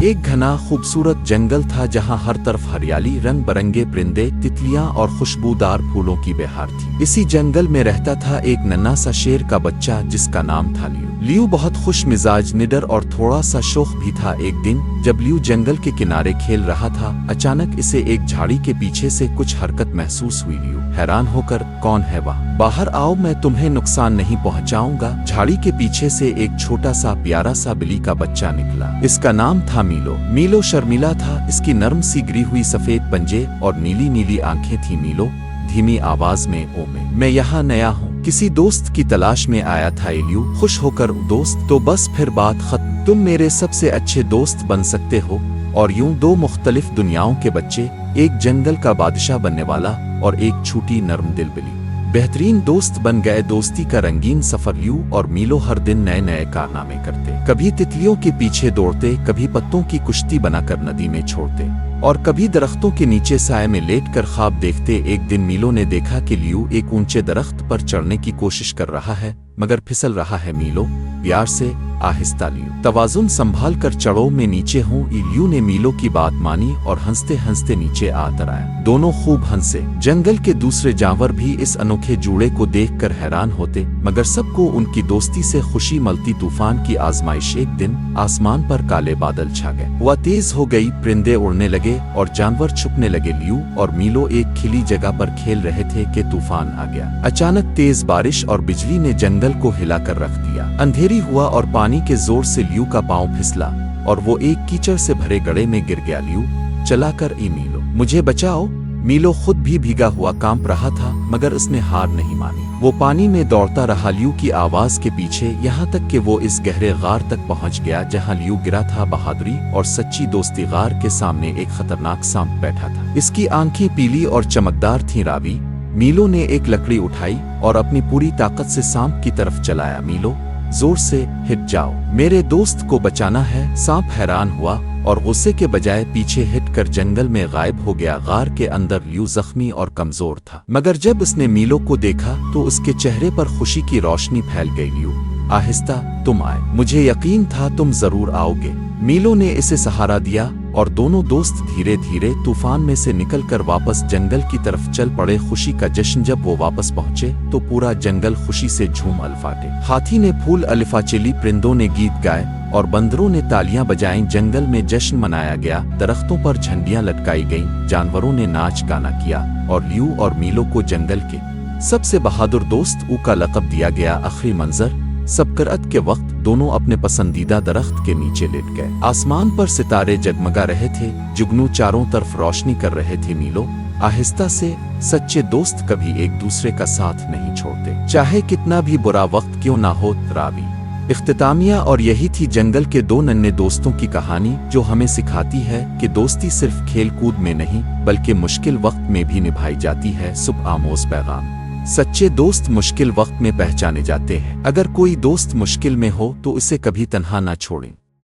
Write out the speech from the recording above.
एक घना खूबसूरत जंगल था जहां हर तरफ हरियाली, रंग बरंगे परिंदे, तितलियां और खुशबूदार फूलों की बहार थी। इसी जंगल में रहता था एक नन्हा सा शेर का बच्चा जिसका नाम था लियू। लियू बहुत खुश मिजाज, निडर और थोड़ा सा शौक भी था। एक दिन जब लियू जंगल के किनारे खेल रहा था, अचानक इसे एक झाड़ी के पीछे से कुछ हरकत महसूस हुई। लियू हैरान होकर, कौन है वह? बाहर आओ, मैं तुम्हें नुकसान नहीं पहुंचाऊंगा। झाड़ी के पीछे से एक छोटा सा प्यारा सा बिल्ली का बच्चा निकला। इसका नाम था मीलो। मीलो शर्मीला था, इसकी नरम सी गिरी हुई सफेद पंजे और नीली नीली आंखें थी। मीलो धीमी आवाज में, ओ मैं यहाँ नया हूँ, किसी दोस्त की तलाश में आया था। लियू खुश होकर, दोस्त? तो बस फिर बात खत्म, तुम मेरे सबसे अच्छे दोस्त बन सकते हो। और यूं दो मुख्तलिफ दुनियाओं के बच्चे, एक जंगल का बादशाह बनने वाला और एक छोटी नर्म दिल बिल्ली, बेहतरीन दोस्त बन गए। दोस्ती का रंगीन सफर। लियू और मीलो हर दिन नए नए कारनामे करते, कभी तितलियों के पीछे दौड़ते, कभी पत्तों की कुश्ती बनाकर नदी में छोड़ते और कभी दरख्तों के नीचे साए में लेटकर ख्वाब देखते। एक दिन मीलो ने देखा कि लियू एक ऊंचे दरख्त पर चढ़ने की कोशिश कर रहा है मगर फिसल रहा है। मीलो प्यार से, आहिस्ता लियू, तवाजुन संभाल कर चढ़ो, मैं नीचे हूँ। लियू ने मीलो की बात मानी और हंसते हंसते नीचे आ आया। दोनों खूब हंसे। जंगल के दूसरे जानवर भी इस अनोखे जोड़े को देखकर हैरान होते, मगर सबको उनकी दोस्ती से खुशी मिलती। तूफान की आजमाइश। एक दिन आसमान पर काले बादल छा गए, हवा तेज हो गई, परिंदे उड़ने लगे और जानवर छुपने लगे। लियू और मीलो एक खिली जगह पर खेल रहे थे कि तूफान आ गया। अचानक तेज बारिश और बिजली ने जंगल को हिलाकर रख दिया। अंधेरी हुआ और पानी के जोर से लियू का पांव फिसला और वो एक कीचड़ से भरे गड्ढे में गिर गया। लियू चलाकर, मीलो मुझे बचाओ। मीलो खुद भी भीगा हुआ कांप रहा था मगर उसने हार नहीं मानी। वो पानी में दौड़ता रहा लियू की आवाज के पीछे, यहाँ तक कि वो इस गहरे गार तक पहुंच गया जहां लियू गिरा था। बहादुरी और सच्ची दोस्ती। गार के सामने एक खतरनाक सांप बैठा था। इसकी आंखें पीली और चमकदार थीं। रावी मीलो ने एक लकड़ी उठाई और अपनी पूरी ताकत से सांप की तरफ चलाया। मीलो जोर से, हिट जाओ, मेरे दोस्त को बचाना है। सांप हैरान हुआ और गुस्से के बजाय पीछे हिट कर जंगल में गायब हो गया। गार के अंदर लियू जख्मी और कमजोर था, मगर जब उसने मीलो को देखा तो उसके चेहरे पर खुशी की रोशनी फैल गई। लियू आहिस्ता, तुम आए, मुझे यकीन था तुम जरूर आओगे। मीलो ने इसे सहारा दिया और दोनों दोस्त धीरे धीरे तूफान में से निकलकर वापस जंगल की तरफ चल पड़े। खुशी का जश्न। जब वो वापस पहुंचे तो पूरा जंगल खुशी से झूम अल्फाटे। हाथी ने फूल अलिफाचेली, परिंदों ने गीत गाए और बंदरों ने तालियां बजाईं। जंगल में जश्न मनाया गया, दरख्तों पर झंडियां लटकाई गईं, जानवरों ने नाच गाना किया और लियू और मीलो को जंगल के सबसे बहादुर दोस्त का लक़ब दिया गया। आखिरी मंजर, सबकरात के वक्त दोनों अपने पसंदीदा दरख्त के नीचे लेट गए। आसमान पर सितारे जगमगा रहे थे, जुगनू चारों तरफ रोशनी कर रहे थे। मीलो आहिस्ता से, सच्चे दोस्त कभी एक दूसरे का साथ नहीं छोड़ते, चाहे कितना भी बुरा वक्त क्यों ना हो। रावी इख्तितामिया। और यही थी जंगल के दो नन्हे दोस्तों की कहानी, जो हमें सिखाती है कि दोस्ती सिर्फ खेल कूद में नहीं बल्कि मुश्किल वक्त में भी निभाई जाती है। सुबह आमोज पैगाम, सच्चे दोस्त मुश्किल वक्त में पहचाने जाते हैं। अगर कोई दोस्त मुश्किल में हो तो उसे कभी तन्हा ना छोड़ें।